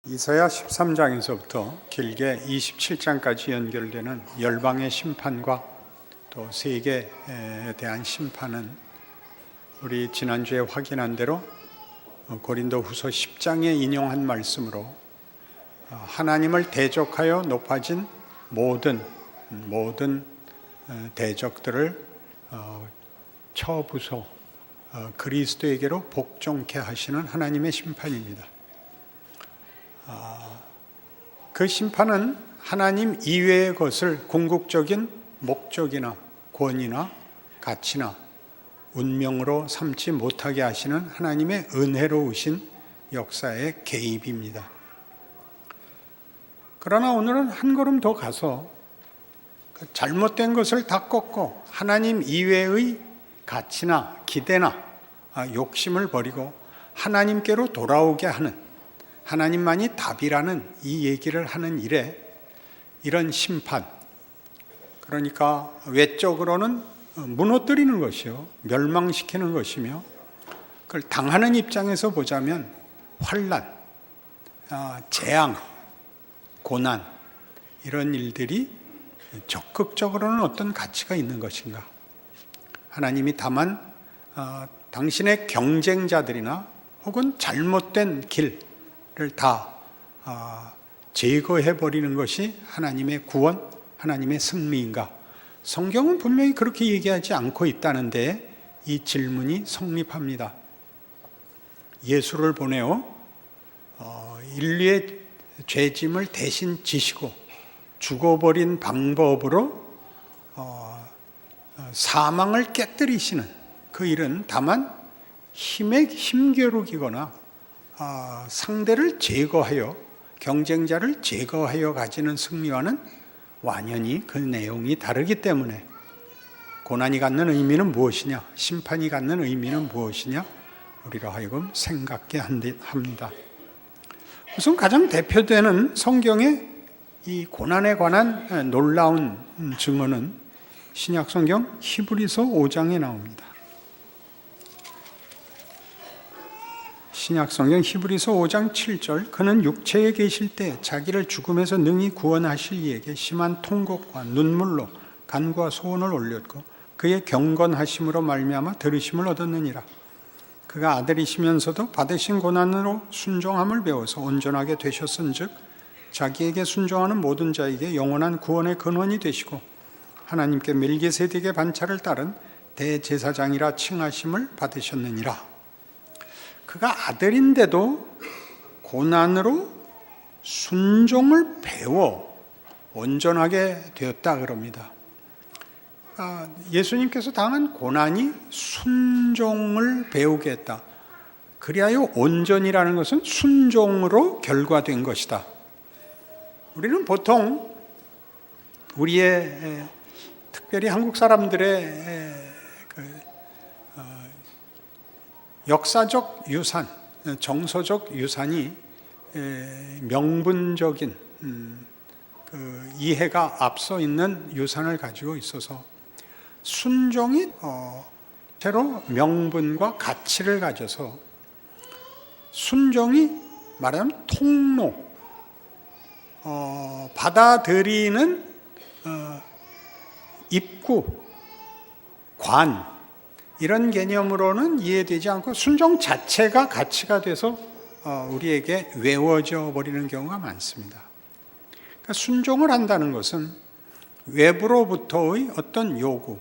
이사야 13장에서부터 길게 27장까지 연결되는 열방의 심판과 또 세계에 대한 심판은 우리 지난주에 확인한 대로 고린도후서 10장에 인용한 말씀으로 하나님을 대적하여 높아진 모든 대적들을 쳐부숴 그리스도에게로 복종케 하시는 하나님의 심판입니다. 그 심판은 하나님 이외의 것을 궁극적인 목적이나 권위나 가치나 운명으로 삼지 못하게 하시는 하나님의 은혜로우신 역사의 개입입니다. 그러나 오늘은 한 걸음 더 가서 잘못된 것을 다 꺾고 하나님 이외의 가치나 기대나 욕심을 버리고 하나님께로 돌아오게 하는, 하나님만이 답이라는 이 얘기를 하는 일에 이런 심판, 그러니까 외적으로는 무너뜨리는 것이요, 멸망시키는 것이며, 그걸 당하는 입장에서 보자면 환난, 재앙, 고난, 이런 일들이 적극적으로는 어떤 가치가 있는 것인가? 하나님이 다만 당신의 경쟁자들이나 혹은 잘못된 길을 다 제거해버리는 것이 하나님의 구원, 하나님의 승리인가? 성경은 분명히 그렇게 얘기하지 않고 있다는데 이 질문이 성립합니다. 예수를 보내어 인류의 죄짐을 대신 지시고 죽어버린 방법으로 사망을 깨뜨리시는 그 일은 다만 힘겨루기거나 상대를 제거하여, 경쟁자를 제거하여 가지는 승리와는 완연히 그 내용이 다르기 때문에 고난이 갖는 의미는 무엇이냐, 심판이 갖는 의미는 무엇이냐, 우리로 하여금 생각게 합니다. 우선 가장 대표되는 성경의 이 고난에 관한 놀라운 증언은 신약 성경 히브리서 5장에 나옵니다. 신약 성경 히브리서 5장 7절, 그는 육체에 계실 때 자기를 죽음에서 능히 구원하실 이에게 심한 통곡과 눈물로 간과 소원을 올렸고 그의 경건하심으로 말미암아 들으심을 얻었느니라. 그가 아들이시면서도 받으신 고난으로 순종함을 배워서 온전하게 되셨은즉 자기에게 순종하는 모든 자에게 영원한 구원의 근원이 되시고 하나님께 멜기세덱의 반차를 따른 대제사장이라 칭하심을 받으셨느니라. 그가 아들인데도 고난으로 순종을 배워 온전하게 되었다 그럽니다. 예수님께서 당한 고난이 순종을 배우게 했다. 그리하여 온전이라는 것은 순종으로 결과된 것이다. 우리는 보통 우리의 특별히 한국 사람들의 역사적 유산, 정서적 유산이 명분적인 그 이해가 앞서 있는 유산을 가지고 있어서 순종이 새로 명분과 가치를 가져서 순종이 말하자면 통로, 받아들이는 입구, 관, 이런 개념으로는 이해되지 않고 순종 자체가 가치가 돼서 우리에게 외워져 버리는 경우가 많습니다. 그러니까 순종을 한다는 것은 외부로부터의 어떤 요구,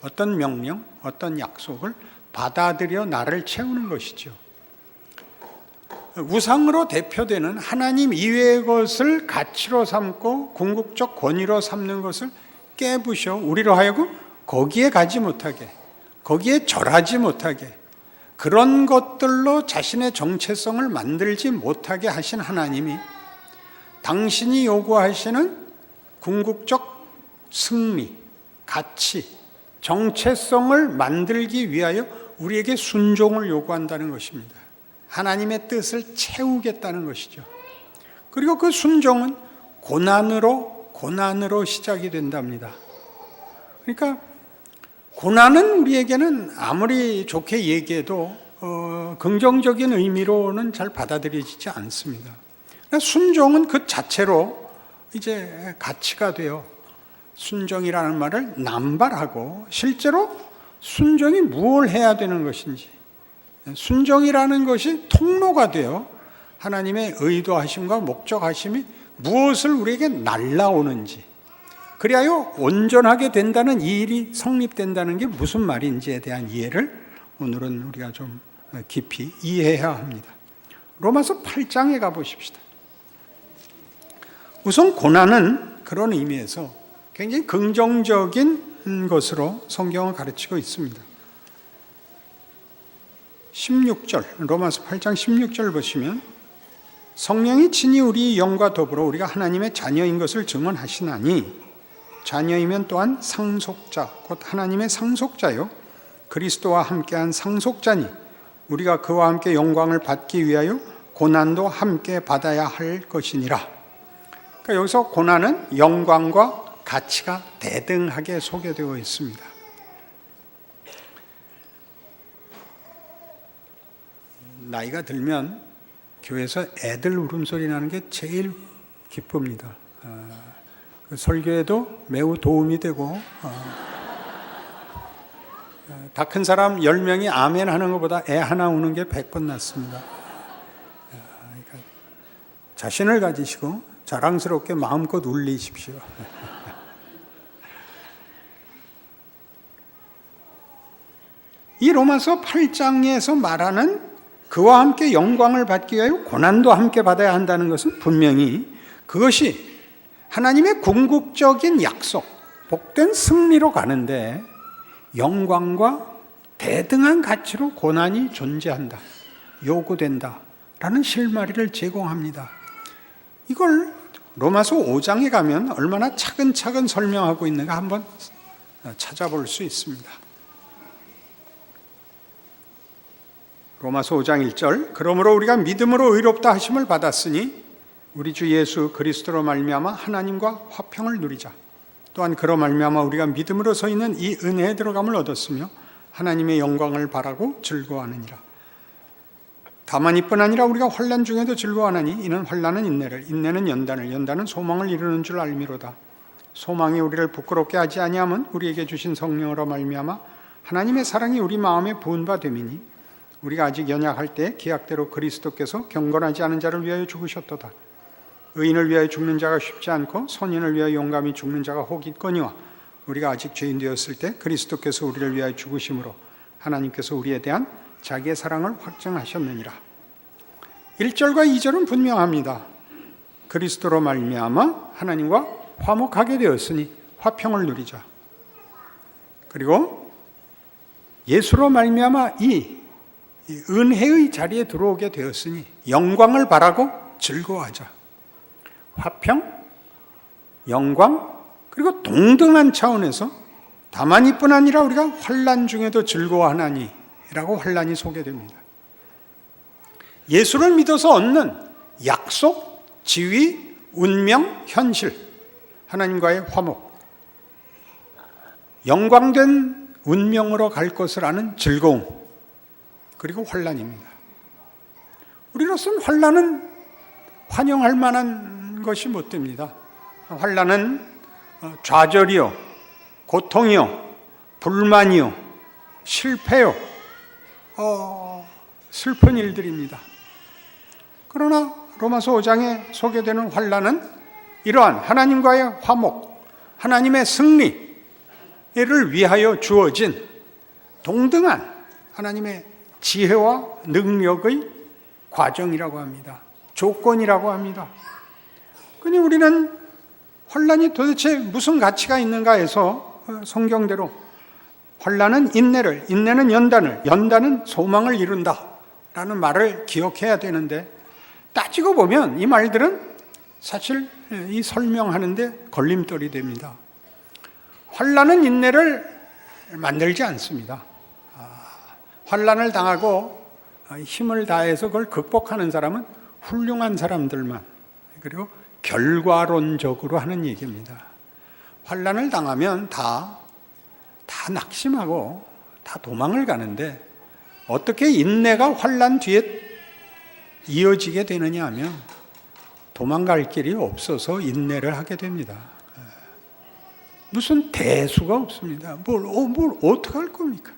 어떤 명령, 어떤 약속을 받아들여 나를 채우는 것이죠. 우상으로 대표되는 하나님 이외의 것을 가치로 삼고 궁극적 권위로 삼는 것을 깨부셔 우리로 하여금 거기에 가지 못하게, 거기에 절하지 못하게, 그런 것들로 자신의 정체성을 만들지 못하게 하신 하나님이 당신이 요구하시는 궁극적 승리, 가치, 정체성을 만들기 위하여 우리에게 순종을 요구한다는 것입니다. 하나님의 뜻을 채우겠다는 것이죠. 그리고 그 순종은 고난으로 시작이 된답니다. 그러니까 고난은 우리에게는 아무리 좋게 얘기해도 긍정적인 의미로는 잘 받아들여지지 않습니다. 순종은 그 자체로 이제 가치가 돼요. 순종이라는 말을 남발하고 실제로 순종이 무엇을 해야 되는 것인지, 순종이라는 것이 통로가 되어 하나님의 의도하심과 목적하심이 무엇을 우리에게 날라오는지, 그리하여 온전하게 된다는 이 일이 성립된다는 게 무슨 말인지에 대한 이해를 오늘은 우리가 좀 깊이 이해해야 합니다. 로마서 8장에 가보십시다. 우선 고난은 그런 의미에서 굉장히 긍정적인 것으로 성경을 가르치고 있습니다. 16절, 로마서 8장 16절 보시면 성령이 친히 우리 영과 더불어 우리가 하나님의 자녀인 것을 증언하시나니, 자녀이면 또한 상속자, 곧 하나님의 상속자요 그리스도와 함께한 상속자니 우리가 그와 함께 영광을 받기 위하여 고난도 함께 받아야 할 것이니라. 그러니까 여기서 고난은 영광과 가치가 대등하게 소개되어 있습니다. 나이가 들면 교회에서 애들 울음소리 나는 게 제일 기쁩니다. 설교에도 매우 도움이 되고, 다 큰 사람 10명이 아멘 하는 것보다 애 하나 우는 게 100번 낫습니다. 그러니까 자신을 가지시고 자랑스럽게 마음껏 울리십시오. 이 로마서 8장에서 말하는 그와 함께 영광을 받기 위하여 고난도 함께 받아야 한다는 것은 분명히 그것이 하나님의 궁극적인 약속, 복된 승리로 가는데 영광과 대등한 가치로 고난이 존재한다, 요구된다 라는 실마리를 제공합니다. 이걸 로마서 5장에 가면 얼마나 차근차근 설명하고 있는가 한번 찾아볼 수 있습니다. 로마서 5장 1절, 그러므로 우리가 믿음으로 의롭다 하심을 받았으니 우리 주 예수 그리스도로 말미암아 하나님과 화평을 누리자. 또한 그로 말미암아 우리가 믿음으로 서 있는 이 은혜에 들어감을 얻었으며 하나님의 영광을 바라고 즐거워하느니라. 다만 이뿐 아니라 우리가 환난 중에도 즐거워하나니 이는 환난은 인내를, 인내는 연단을, 연단은 소망을 이루는 줄 알미로다. 소망이 우리를 부끄럽게 하지 아니함은 우리에게 주신 성령으로 말미암아 하나님의 사랑이 우리 마음에 부은 바 됨이니 우리가 아직 연약할 때 계약대로 그리스도께서 경건하지 않은 자를 위하여 죽으셨도다. 의인을 위하여 죽는 자가 쉽지 않고 선인을 위하여 용감히 죽는 자가 혹 있거니와 우리가 아직 죄인 되었을 때 그리스도께서 우리를 위하여 죽으심으로 하나님께서 우리에 대한 자기의 사랑을 확증하셨느니라. 1절과 2절은 분명합니다. 그리스도로 말미암아 하나님과 화목하게 되었으니 화평을 누리자. 그리고 예수로 말미암아 이 은혜의 자리에 들어오게 되었으니 영광을 바라고 즐거워하자. 화평, 영광, 그리고 동등한 차원에서 다만 이뿐 아니라 우리가 환난 중에도 즐거워하나니 라고 환난이 소개됩니다. 예수를 믿어서 얻는 약속, 지위, 운명, 현실, 하나님과의 화목, 영광된 운명으로 갈 것을 아는 즐거움, 그리고 환난입니다. 우리로서는 환난은 환영할 만한 것이 못 됩니다. 환난은 좌절이요, 고통이요, 불만이요, 실패요, 슬픈 일들입니다. 그러나 로마서 5장에 소개되는 환난은 이러한 하나님과의 화목, 하나님의 승리를 위하여 주어진 동등한 하나님의 지혜와 능력의 과정이라고 합니다. 조건이라고 합니다. 그러니 우리는 환난이 도대체 무슨 가치가 있는가 해서 성경대로 환난은 인내를, 인내는 연단을, 연단은 소망을 이룬다 라는 말을 기억해야 되는데, 따지고 보면 이 말들은 사실 이 설명하는데 걸림돌이 됩니다. 환난은 인내를 만들지 않습니다. 환난을 당하고 힘을 다해서 그걸 극복하는 사람은 훌륭한 사람들만, 그리고 결과론적으로 하는 얘기입니다. 환난을 당하면 다 낙심하고 다 도망을 가는데 어떻게 인내가 환난 뒤에 이어지게 되느냐 하면 도망갈 길이 없어서 인내를 하게 됩니다. 무슨 대수가 없습니다. 뭘 어떻게 할 겁니까?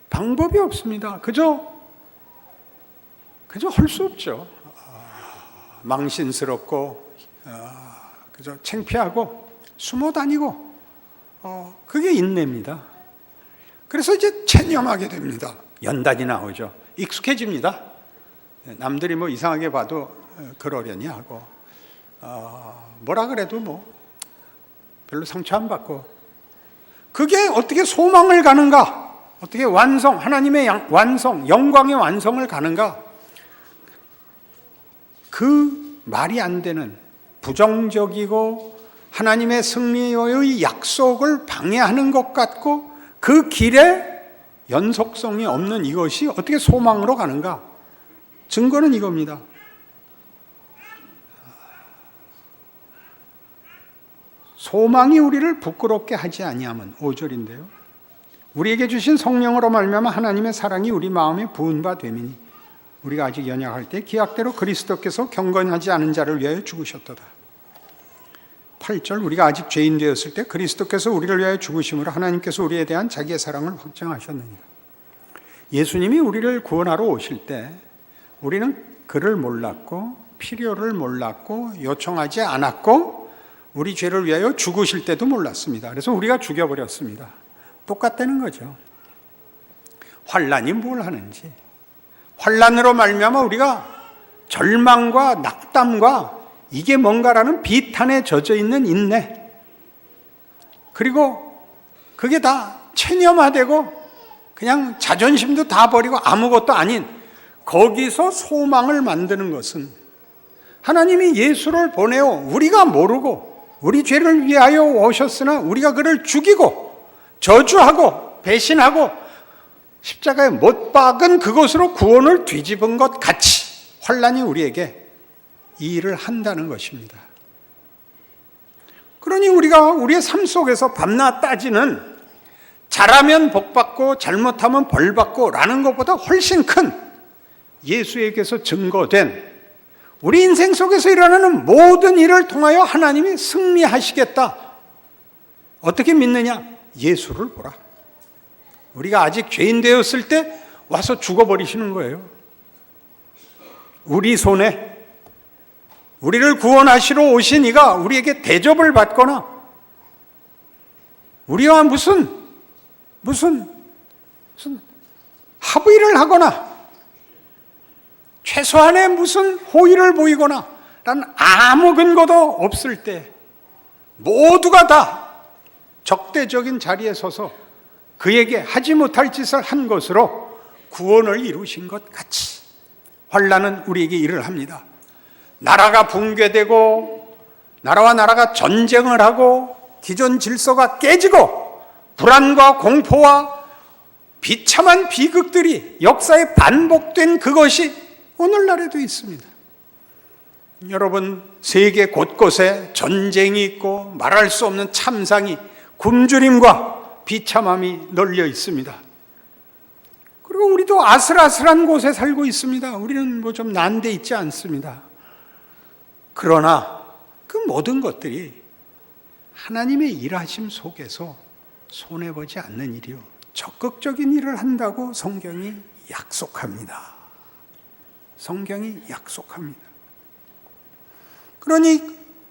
방법이 없습니다. 그저 할 수 없죠. 망신스럽고, 그저 창피하고, 숨어 다니고, 그게 인내입니다. 그래서 이제 체념하게 됩니다. 연단이 나오죠. 익숙해집니다. 남들이 뭐 이상하게 봐도 그러려니 하고, 뭐라 그래도 뭐 별로 상처 안 받고, 그게 어떻게 소망을 가는가? 어떻게 하나님의 완성, 영광의 완성을 가는가? 그 말이 안 되는 부정적이고 하나님의 승리의 약속을 방해하는 것 같고 그 길에 연속성이 없는 이것이 어떻게 소망으로 가는가? 증거는 이겁니다. 소망이 우리를 부끄럽게 하지 아니함은 5절인데요. 우리에게 주신 성령으로 말미암아 하나님의 사랑이 우리 마음에 부은 바 됨이니 우리가 아직 연약할 때 기약대로 그리스도께서 경건하지 않은 자를 위하여 죽으셨도다. 8절 우리가 아직 죄인 되었을 때 그리스도께서 우리를 위하여 죽으심으로 하나님께서 우리에 대한 자기의 사랑을 확증하셨느니라. 예수님이 우리를 구원하러 오실 때 우리는 그를 몰랐고 필요를 몰랐고 요청하지 않았고 우리 죄를 위하여 죽으실 때도 몰랐습니다. 그래서 우리가 죽여버렸습니다. 똑같다는 거죠. 환난이 뭘 하는지, 환난으로 말미암아 우리가 절망과 낙담과 이게 뭔가라는 비탄에 젖어 있는 인내, 그리고 그게 다 체념화되고 그냥 자존심도 다 버리고 아무것도 아닌 거기서 소망을 만드는 것은 하나님이 예수를 보내어 우리가 모르고 우리 죄를 위하여 오셨으나 우리가 그를 죽이고 저주하고 배신하고 십자가에 못 박은 그것으로 구원을 뒤집은 것 같이 환난이 우리에게 이 일을 한다는 것입니다. 그러니 우리가 우리의 삶 속에서 밤낮 따지는 잘하면 복받고 잘못하면 벌받고 라는 것보다 훨씬 큰 예수에게서 증거된 우리 인생 속에서 일어나는 모든 일을 통하여 하나님이 승리하시겠다. 어떻게 믿느냐? 예수를 보라. 우리가 아직 죄인 되었을 때 와서 죽어버리시는 거예요. 우리 손에 우리를 구원하시러 오신 이가 우리에게 대접을 받거나 우리와 무슨 합의를 하거나 최소한의 무슨 호의를 보이거나 란 아무 근거도 없을 때 모두가 다 적대적인 자리에 서서 그에게 하지 못할 짓을 한 것으로 구원을 이루신 것 같이 환난은 우리에게 일을 합니다. 나라가 붕괴되고 나라와 나라가 전쟁을 하고 기존 질서가 깨지고 불안과 공포와 비참한 비극들이 역사에 반복된 그것이 오늘날에도 있습니다. 여러분, 세계 곳곳에 전쟁이 있고 말할 수 없는 참상이 굶주림과 비참함이 널려 있습니다. 그리고 우리도 아슬아슬한 곳에 살고 있습니다. 우리는 뭐 좀 난데 있지 않습니다. 그러나 그 모든 것들이 하나님의 일하심 속에서 손해보지 않는 일이요 적극적인 일을 한다고 성경이 약속합니다. 성경이 약속합니다. 그러니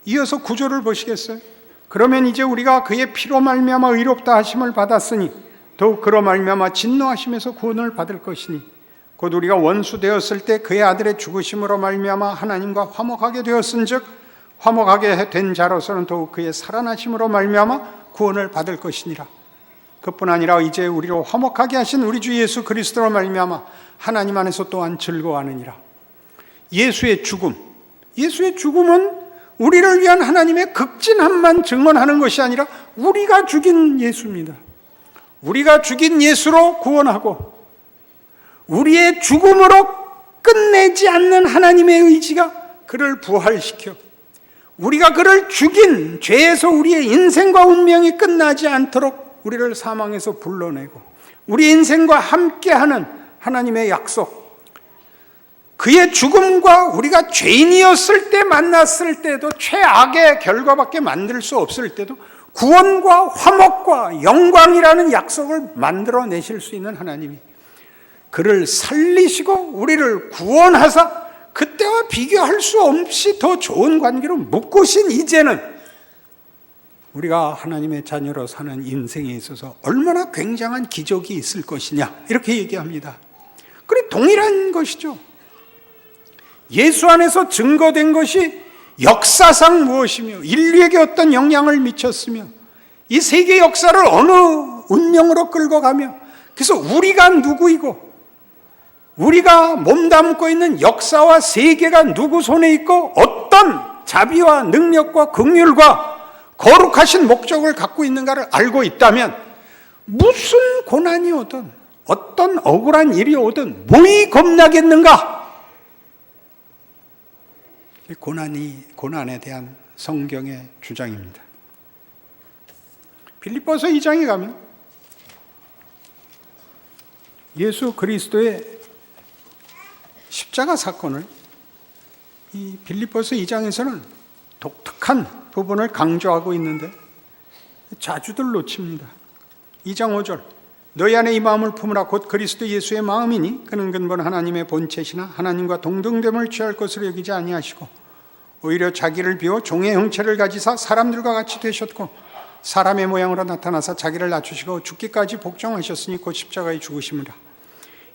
이어서 9절을 보시겠어요? 그러면 이제 우리가 그의 피로 말미암아 의롭다 하심을 받았으니 더욱 그로 말미암아 진노하심에서 구원을 받을 것이니 곧 우리가 원수 되었을 때 그의 아들의 죽으심으로 말미암아 하나님과 화목하게 되었은즉 화목하게 된 자로서는 더욱 그의 살아나심으로 말미암아 구원을 받을 것이니라. 그뿐 아니라 이제 우리로 화목하게 하신 우리 주 예수 그리스도로 말미암아 하나님 안에서 또한 즐거워하느니라. 예수의 죽음은 우리를 위한 하나님의 극진함만 증언하는 것이 아니라 우리가 죽인 예수입니다. 우리가 죽인 예수로 구원하고 우리의 죽음으로 끝내지 않는 하나님의 의지가 그를 부활시켜 우리가 그를 죽인 죄에서 우리의 인생과 운명이 끝나지 않도록 우리를 사망에서 불러내고 우리 인생과 함께하는 하나님의 약속, 그의 죽음과 우리가 죄인이었을 때 만났을 때도 최악의 결과밖에 만들 수 없을 때도 구원과 화목과 영광이라는 약속을 만들어내실 수 있는 하나님이 그를 살리시고 우리를 구원하사 그때와 비교할 수 없이 더 좋은 관계로 묶으신 이제는 우리가 하나님의 자녀로 사는 인생에 있어서 얼마나 굉장한 기적이 있을 것이냐 이렇게 얘기합니다. 그래 동일한 것이죠. 예수 안에서 증거된 것이 역사상 무엇이며 인류에게 어떤 영향을 미쳤으며 이 세계 역사를 어느 운명으로 끌고 가며 그래서 우리가 누구이고 우리가 몸담고 있는 역사와 세계가 누구 손에 있고 어떤 자비와 능력과 긍휼과 거룩하신 목적을 갖고 있는가를 알고 있다면 무슨 고난이 오든 어떤 억울한 일이 오든 뭐이 겁나겠는가? 고난에 대한 성경의 주장입니다. 빌립보서 2장에 가면 예수 그리스도의 십자가 사건을 이 빌립보서 2장에서는 독특한 부분을 강조하고 있는데 자주들 놓칩니다. 2장 5절 너희 안에 이 마음을 품으라 곧 그리스도 예수의 마음이니 그는 근본 하나님의 본체시나 하나님과 동등됨을 취할 것으로 여기지 아니하시고 오히려 자기를 비워 종의 형체를 가지사 사람들과 같이 되셨고 사람의 모양으로 나타나사 자기를 낮추시고 죽기까지 복종하셨으니 곧 십자가에 죽으심이라.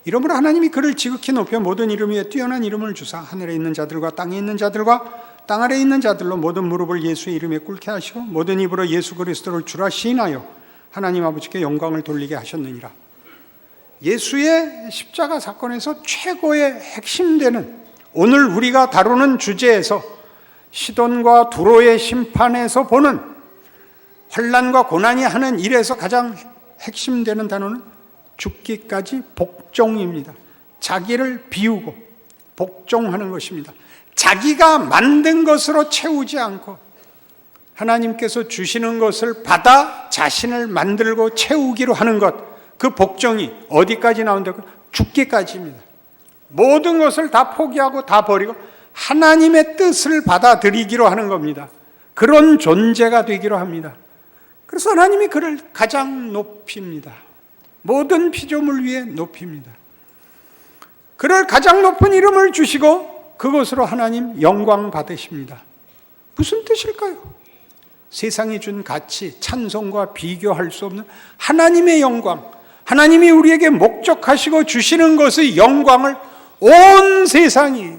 이러므로 하나님이 그를 지극히 높여 모든 이름 위에 뛰어난 이름을 주사 하늘에 있는 자들과 땅에 있는 자들과 땅 아래에 있는 자들로 모든 무릎을 예수의 이름에 꿇게 하시고 모든 입으로 예수 그리스도를 주라 시인하여 하나님 아버지께 영광을 돌리게 하셨느니라. 예수의 십자가 사건에서 최고의 핵심되는 오늘 우리가 다루는 주제에서 시돈과 두로의 심판에서 보는 환난과 고난이 하는 일에서 가장 핵심되는 단어는 죽기까지 복종입니다. 자기를 비우고 복종하는 것입니다. 자기가 만든 것으로 채우지 않고 하나님께서 주시는 것을 받아 자신을 만들고 채우기로 하는 것, 그 복종이 어디까지 나온다고? 죽기까지입니다. 모든 것을 다 포기하고 다 버리고 하나님의 뜻을 받아들이기로 하는 겁니다. 그런 존재가 되기로 합니다. 그래서 하나님이 그를 가장 높입니다. 모든 피조물 위에 높입니다. 그를 가장 높은 이름을 주시고 그것으로 하나님 영광 받으십니다. 무슨 뜻일까요? 세상이 준 가치, 찬송과 비교할 수 없는 하나님의 영광, 하나님이 우리에게 목적하시고 주시는 것의 영광을 온 세상이,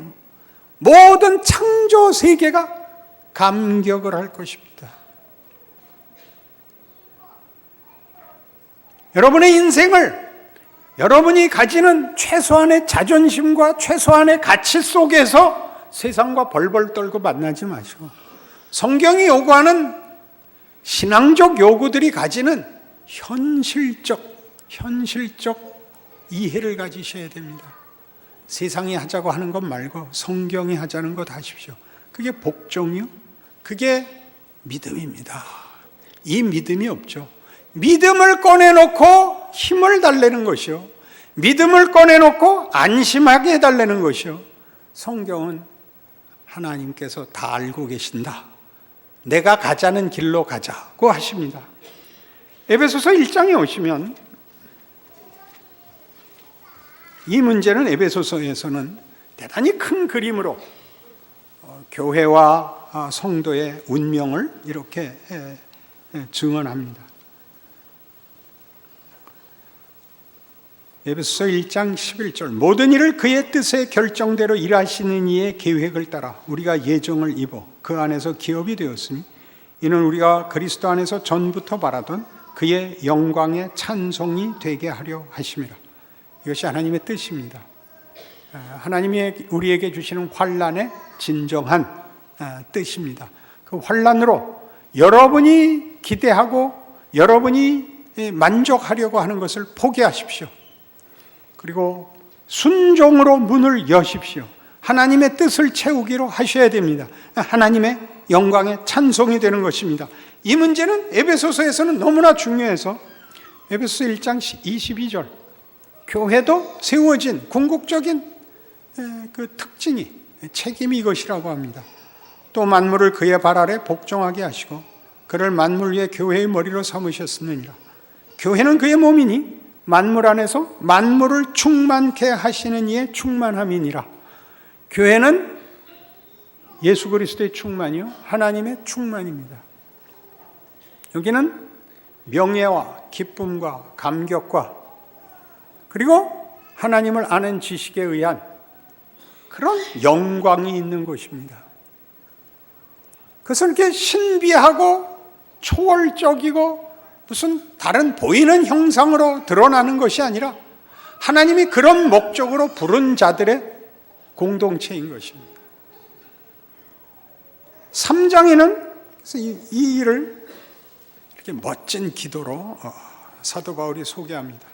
모든 창조 세계가 감격을 할 것입니다. 여러분의 인생을 여러분이 가지는 최소한의 자존심과 최소한의 가치 속에서 세상과 벌벌 떨고 만나지 마시고 성경이 요구하는 신앙적 요구들이 가지는 현실적 이해를 가지셔야 됩니다. 세상이 하자고 하는 것 말고 성경이 하자는 것 하십시오. 그게 복종이요? 그게 믿음입니다. 이 믿음이 없죠. 믿음을 꺼내놓고 힘을 달래는 것이요, 믿음을 꺼내놓고 안심하게 해달라는 것이요, 성경은 하나님께서 다 알고 계신다, 내가 가자는 길로 가자고 하십니다. 에베소서 1장에 오시면 이 문제는 에베소서에서는 대단히 큰 그림으로 교회와 성도의 운명을 이렇게 증언합니다. 에베소서 1장 11절 모든 일을 그의 뜻의 결정대로 일하시는 이의 계획을 따라 우리가 예정을 입어 그 안에서 기업이 되었으니 이는 우리가 그리스도 안에서 전부터 바라던 그의 영광의 찬송이 되게 하려 하심이라. 이것이 하나님의 뜻입니다. 하나님이 우리에게 주시는 환난의 진정한 뜻입니다. 그 환난으로 여러분이 기대하고 여러분이 만족하려고 하는 것을 포기하십시오. 그리고 순종으로 문을 여십시오. 하나님의 뜻을 채우기로 하셔야 됩니다. 하나님의 영광의 찬송이 되는 것입니다. 이 문제는 에베소서에서는 너무나 중요해서 에베소서 1장 22절 교회도 세워진 궁극적인 그 특징이, 책임이 이것이라고 합니다. 또 만물을 그의 발 아래 복종하게 하시고 그를 만물 위에 교회의 머리로 삼으셨느니라. 교회는 그의 몸이니 만물 안에서 만물을 충만케 하시는 이의 충만함이니라. 교회는 예수 그리스도의 충만이요, 하나님의 충만입니다. 여기는 명예와 기쁨과 감격과 그리고 하나님을 아는 지식에 의한 그런 영광이 있는 곳입니다. 그것은 이렇게 신비하고 초월적이고 무슨 다른 보이는 형상으로 드러나는 것이 아니라 하나님이 그런 목적으로 부른 자들의 공동체인 것입니다. 3장에는 이 일을 이렇게 멋진 기도로 사도 바울이 소개합니다.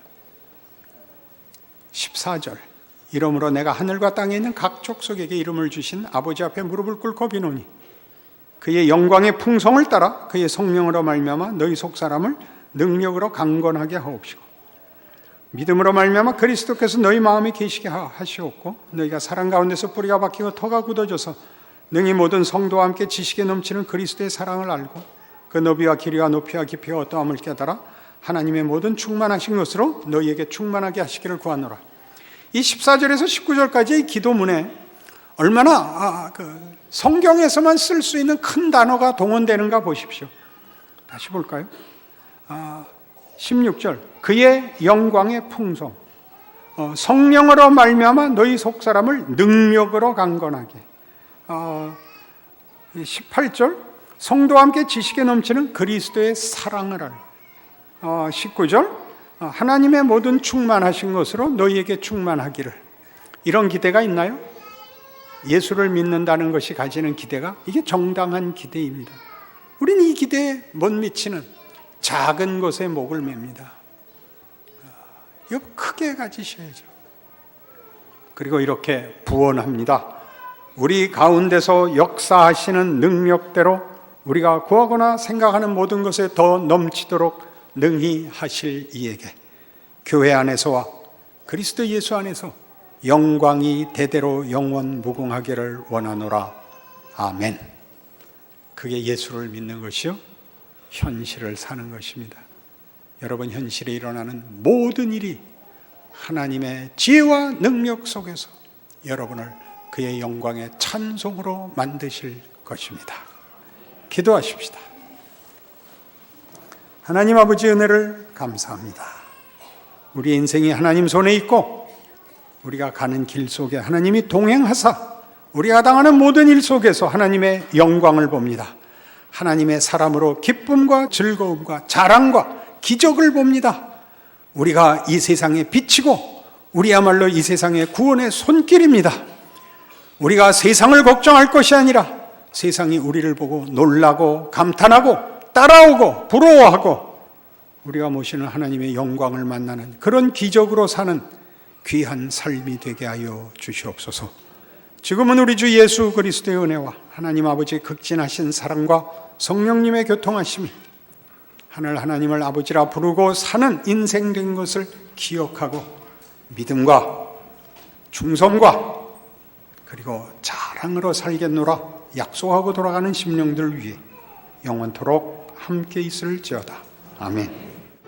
14절, 이러므로 내가 하늘과 땅에 있는 각 족속에게 이름을 주신 아버지 앞에 무릎을 꿇고 비노니 그의 영광의 풍성을 따라 그의 성령으로 말미암아 너희 속 사람을 능력으로 강건하게 하옵시고 믿음으로 말미암아 그리스도께서 너희 마음에 계시게 하시옵고 너희가 사랑 가운데서 뿌리가 박히고 터가 굳어져서 능히 모든 성도와 함께 지식에 넘치는 그리스도의 사랑을 알고 그 너비와 길이와 높이와 깊이와 어떠함을 깨달아 하나님의 모든 충만하신 것으로 너희에게 충만하게 하시기를 구하노라. 이 14절에서 19절까지의 기도문에 얼마나 성경에서만 쓸 수 있는 큰 단어가 동원되는가 보십시오. 다시 볼까요? 16절, 그의 영광의 풍성, 성령으로 말미암아 너희 속 사람을 능력으로 강건하게. 18절, 성도와 함께 지식에 넘치는 그리스도의 사랑을 알고. 19절, 하나님의 모든 충만하신 것으로 너희에게 충만하기를. 이런 기대가 있나요? 예수를 믿는다는 것이 가지는 기대가, 이게 정당한 기대입니다. 우리는 이 기대에 못 미치는 작은 것에 목을 맵니다. 이거 크게 가지셔야죠. 그리고 이렇게 부언합니다. 우리 가운데서 역사하시는 능력대로 우리가 구하거나 생각하는 모든 것에 더 넘치도록 능히 하실 이에게 교회 안에서와 그리스도 예수 안에서 영광이 대대로 영원 무궁하기를 원하노라. 아멘. 그게 예수를 믿는 것이요, 현실을 사는 것입니다. 여러분, 현실에 일어나는 모든 일이 하나님의 지혜와 능력 속에서 여러분을 그의 영광의 찬송으로 만드실 것입니다. 기도하십시다. 하나님 아버지, 은혜를 감사합니다. 우리 인생이 하나님 손에 있고 우리가 가는 길 속에 하나님이 동행하사 우리가 당하는 모든 일 속에서 하나님의 영광을 봅니다. 하나님의 사람으로 기쁨과 즐거움과 자랑과 기적을 봅니다. 우리가 이 세상에 비치고 우리야말로 이 세상의 구원의 손길입니다. 우리가 세상을 걱정할 것이 아니라 세상이 우리를 보고 놀라고 감탄하고 따라오고 부러워하고 우리가 모시는 하나님의 영광을 만나는 그런 기적으로 사는 귀한 삶이 되게 하여 주시옵소서. 지금은 우리 주 예수 그리스도의 은혜와 하나님 아버지의 극진하신 사랑과 성령님의 교통하심이 하늘 하나님을 아버지라 부르고 사는 인생 된 것을 기억하고 믿음과 충성과 그리고 자랑으로 살겠노라 약속하고 돌아가는 심령들 위해 영원토록 함께 있을지어다. 아멘.